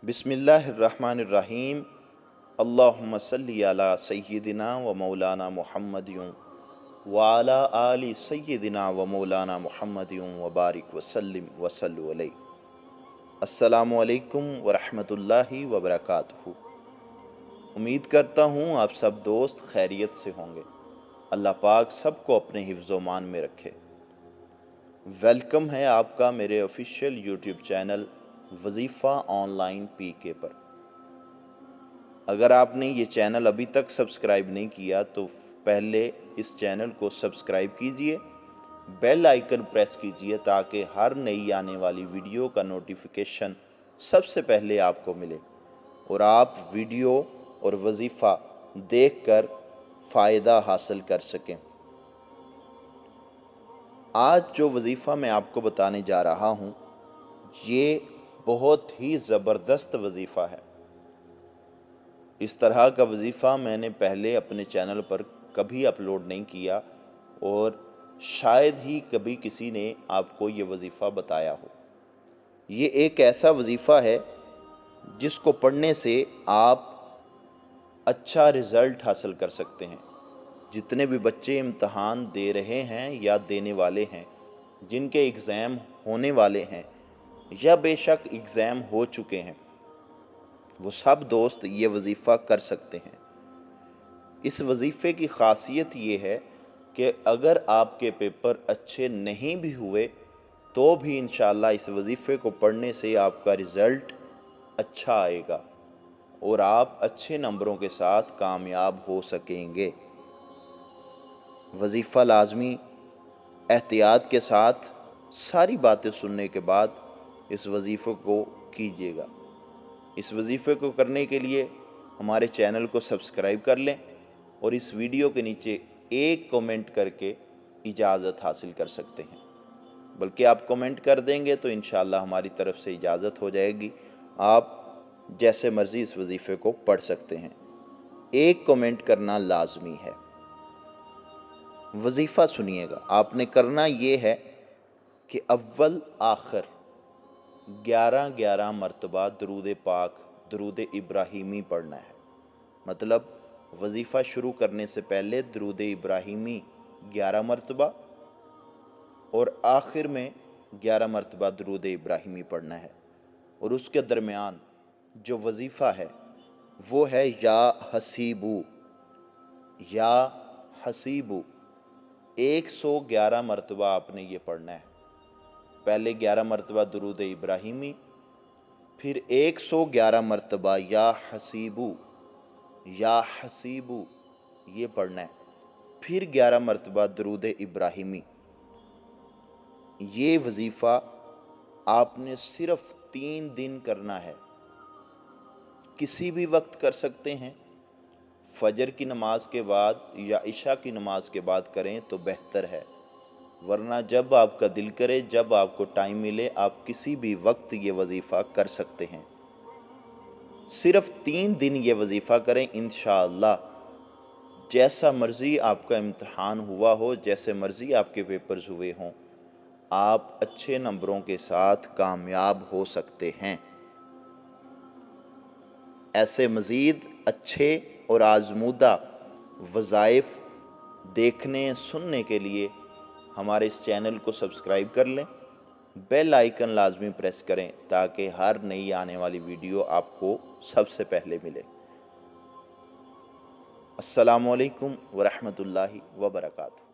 बिस्मिल्लाहिर्रहमानिर्रहीम। अल्लाहुम्मा सल्ली अला सय्यिदिना व मौलाना मुहम्मदिन व अला आलि सय्यिदिना व मौलाना मुहम्मदिन व बारिक वसल्लिम वसल्लु अलैहि। अस्सलामु अलैकुम व रहमतुल्लाहि व बरकातुहू। उम्मीद करता हूँ आप सब दोस्त खैरियत से होंगे। अल्लाह पाक सबको अपने हिफ्ज़-ओ-मान में रखे। वेलकम है आपका मेरे ऑफिशियल यूट्यूब चैनल वजीफ़ा ऑनलाइन पीके पर। अगर आपने ये चैनल अभी तक सब्सक्राइब नहीं किया तो पहले इस चैनल को सब्सक्राइब कीजिए, बेल आइकन प्रेस कीजिए ताकि हर नई आने वाली वीडियो का नोटिफिकेशन सबसे पहले आपको मिले और आप वीडियो और वजीफ़ा देखकर फ़ायदा हासिल कर सकें। आज जो वजीफ़ा मैं आपको बताने जा रहा हूँ ये बहुत ही ज़बरदस्त वजीफ़ा है। इस तरह का वजीफ़ा मैंने पहले अपने चैनल पर कभी अपलोड नहीं किया और शायद ही कभी किसी ने आपको ये वजीफ़ा बताया हो। ये एक ऐसा वजीफ़ा है जिसको पढ़ने से आप अच्छा रिज़ल्ट हासिल कर सकते हैं। जितने भी बच्चे इम्तहान दे रहे हैं या देने वाले हैं, जिनके एग्ज़ाम होने वाले हैं या बेशक एग्ज़ाम हो चुके हैं, वो सब दोस्त ये वजीफ़ा कर सकते हैं। इस वजीफ़े की ख़ासियत ये है कि अगर आपके पेपर अच्छे नहीं भी हुए तो भी इंशाअल्लाह इस वजीफ़े को पढ़ने से आपका रिज़ल्ट अच्छा आएगा और आप अच्छे नंबरों के साथ कामयाब हो सकेंगे। वजीफ़ा लाज़मी एहतियात के साथ सारी बातें सुनने के बाद इस वजीफ़े को कीजिएगा। इस वजीफ़े को करने के लिए हमारे चैनल को सब्सक्राइब कर लें और इस वीडियो के नीचे एक कमेंट करके इजाज़त हासिल कर सकते हैं। बल्कि आप कमेंट कर देंगे तो इंशाअल्लाह हमारी तरफ से इजाज़त हो जाएगी। आप जैसे मर्ज़ी इस वजीफ़े को पढ़ सकते हैं। एक कमेंट करना लाजमी है। वजीफ़ा सुनिएगा। आपने करना ये है कि अव्वल आखिर 11-11 मरतबा दरूद पाक दरूद इब्राहीमी पढ़ना है। मतलब वजीफ़ा शुरू करने से पहले दरूद इब्राहीमी 11 मरतबा और आखिर में 11 मरतबा दरूद इब्राहीमी पढ़ना है। और उसके दरमियान जो वजीफ़ा है वो है या हसीबू, या हसीबू 111 मरतबा आपने ये पढ़ना है। पहले 11 मरतबा दरूद इब्राहीमी, फिर 111 मरतबा या हसीबू ये पढ़ना है, फिर 11 मरतबा दरूद इब्राहीमी। ये वजीफ़ा आपने सिर्फ़ 3 दिन करना है। किसी भी वक्त कर सकते हैं। फजर की नमाज के बाद या इशा की नमाज के बाद करें तो बेहतर है, वरना जब आपका दिल करे, जब आपको टाइम मिले, आप किसी भी वक्त ये वजीफ़ा कर सकते हैं। सिर्फ़ 3 दिन ये वजीफ़ा करें। इंशाअल्लाह जैसा मर्ज़ी आपका इम्तहान हुआ हो, जैसे मर्ज़ी आपके पेपर्स हुए हों, आप अच्छे नंबरों के साथ कामयाब हो सकते हैं। ऐसे मज़ीद अच्छे और आज़मूदा वज़ाइफ देखने सुनने के लिए हमारे इस चैनल को सब्सक्राइब कर लें, बेल आइकन लाजमी प्रेस करें ताकि हर नई आने वाली वीडियो आपको सबसे पहले मिले। अस्सलामु अलैकुम व रहमतुल्लाहि व बरकातुहू।